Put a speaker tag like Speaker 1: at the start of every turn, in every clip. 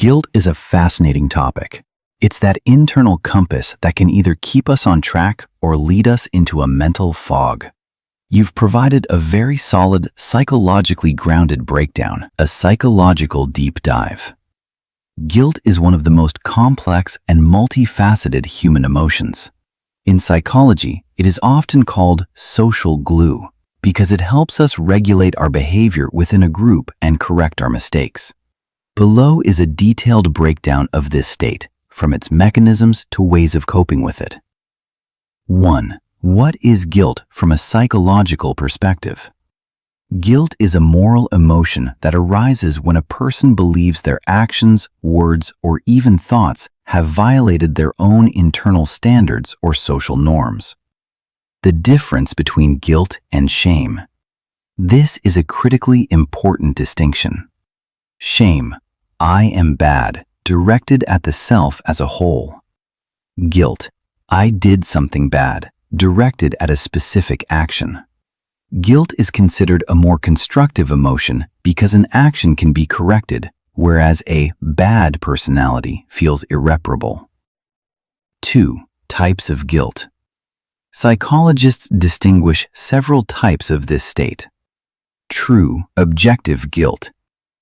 Speaker 1: Guilt is a fascinating topic. It's that internal compass that can either keep us on track or lead us into a mental fog. You've provided a very solid, psychologically grounded breakdown, a psychological deep dive. Guilt is one of the most complex and multifaceted human emotions. In psychology, it is often called social glue because it helps us regulate our behavior within a group and correct our mistakes. Below is a detailed breakdown of this state, from its mechanisms to ways of coping with it. 1. What is guilt from a psychological perspective? Guilt is a moral emotion that arises when a person believes their actions, words, or even thoughts have violated their own internal standards or social norms. The difference between guilt and shame. This is a critically important distinction. Shame, I am bad, directed at the self as a whole. Guilt, I did something bad, directed at a specific action. Guilt is considered a more constructive emotion because an action can be corrected, whereas a bad personality feels irreparable. 2. Types of guilt. Psychologists distinguish several types of this state. True, objective guilt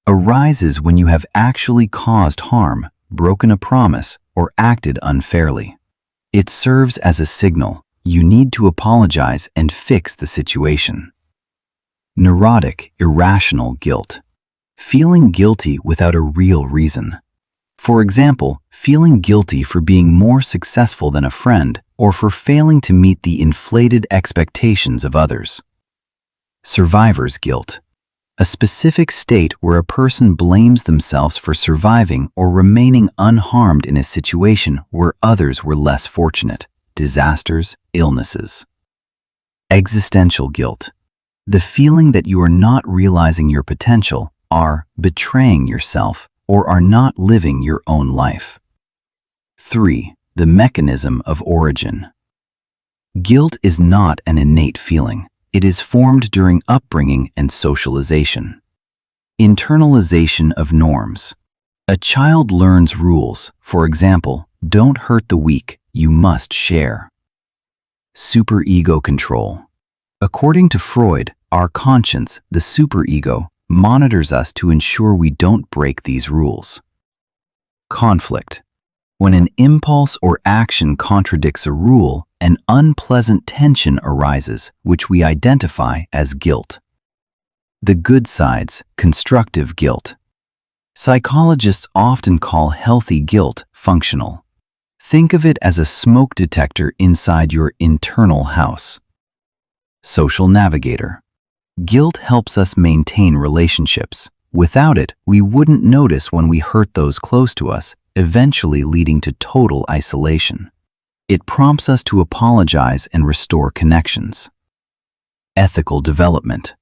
Speaker 1: arises when you have actually caused harm, broken a promise, or acted unfairly. It serves as a signal. You need to apologize and fix the situation. Neurotic, irrational guilt. Feeling guilty without a real reason. For example, feeling guilty for being more successful than a friend or for failing to meet the inflated expectations of others. Survivor's guilt. A specific state where a person blames themselves for surviving or remaining unharmed in a situation where others were less fortunate. Disasters, illnesses. Existential guilt. The feeling that you are not realizing your potential, are betraying yourself, or are not living your own life. 3. The mechanism of origin. Guilt is not an innate feeling. It is formed during upbringing and socialization. Internalization of norms. A child learns rules, for example, don't hurt the weak, you must share. Superego control. According to Freud, our conscience, the superego, monitors us to ensure we don't break these rules. Conflict. When an impulse or action contradicts a rule, an unpleasant tension arises, which we identify as guilt. The good sides, constructive guilt. Psychologists often call healthy guilt functional. Think of it as a smoke detector inside your internal house. Social navigator. Guilt helps us maintain relationships. Without it, we wouldn't notice when we hurt those close to us, eventually leading to total isolation. It prompts us to apologize and restore connections. Ethical development.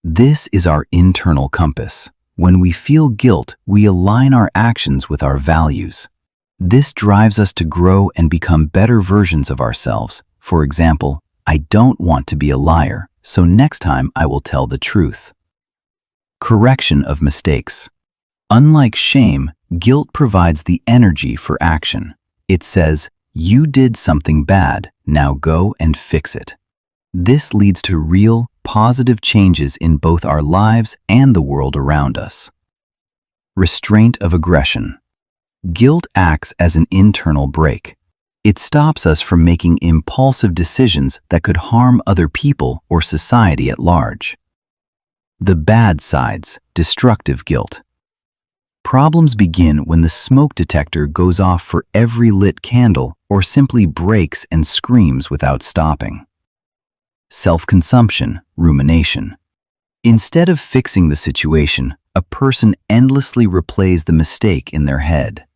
Speaker 1: This is our internal compass. When we feel guilt, we align our actions with our values. This drives us to grow and become better versions of ourselves. For example, I don't want to be a liar, so next time I will tell the truth. Correction of mistakes. Unlike shame, guilt provides the energy for action. It says, you did something bad, now go and fix it. This leads to real, positive changes in both our lives and the world around us. Restraint of aggression. Guilt acts as an internal brake. It stops us from making impulsive decisions that could harm other people or society at large. The bad sides, destructive guilt. Problems begin when the smoke detector goes off for every lit candle or simply breaks and screams without stopping. Self-consumption, rumination. Instead of fixing the situation, a person endlessly replays the mistake in their head.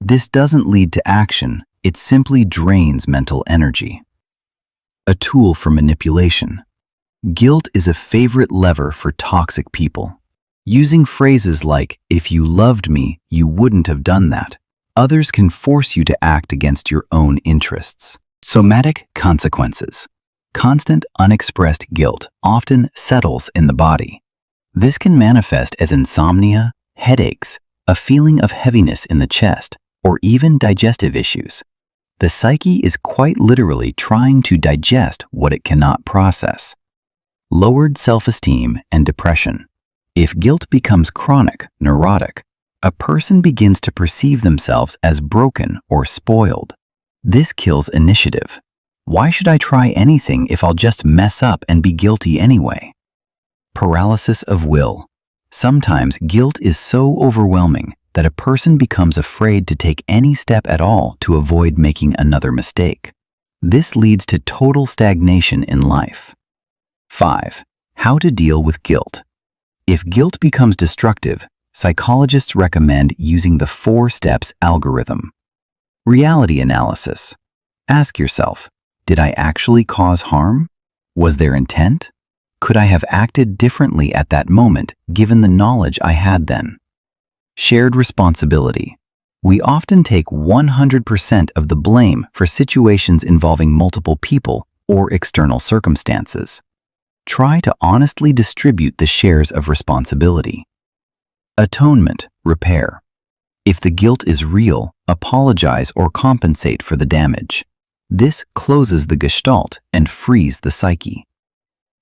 Speaker 1: This doesn't lead to action, it simply drains mental energy. A tool for manipulation. Guilt is a favorite lever for toxic people. Using phrases like, if you loved me, you wouldn't have done that. Others can force you to act against your own interests. Somatic consequences. Constant, unexpressed guilt often settles in the body. This can manifest as insomnia, headaches, a feeling of heaviness in the chest, or even digestive issues. The psyche is quite literally trying to digest what it cannot process. Lowered self-esteem and depression. If guilt becomes chronic, neurotic, a person begins to perceive themselves as broken or spoiled. This kills initiative. Why should I try anything if I'll just mess up and be guilty anyway? Paralysis of will. Sometimes guilt is so overwhelming that a person becomes afraid to take any step at all to avoid making another mistake. This leads to total stagnation in life. 5. How to deal with guilt. If guilt becomes destructive, psychologists recommend using the 4 steps algorithm. Reality analysis. Ask yourself, did I actually cause harm? Was there intent? Could I have acted differently at that moment given the knowledge I had then? Shared responsibility. We often take 100% of the blame for situations involving multiple people or external circumstances. Try to honestly distribute the shares of responsibility. Atonement, repair. If the guilt is real, apologize or compensate for the damage. This closes the gestalt and frees the psyche.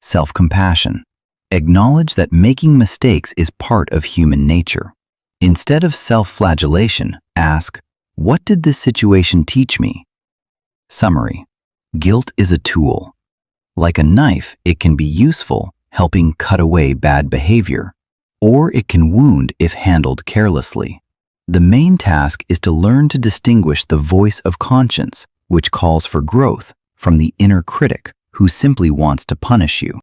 Speaker 1: Self-compassion. Acknowledge that making mistakes is part of human nature. Instead of self-flagellation, ask, what did this situation teach me? Summary. Guilt is a tool. Like a knife, it can be useful, helping cut away bad behavior, or it can wound if handled carelessly. The main task is to learn to distinguish the voice of conscience, which calls for growth, from the inner critic who simply wants to punish you.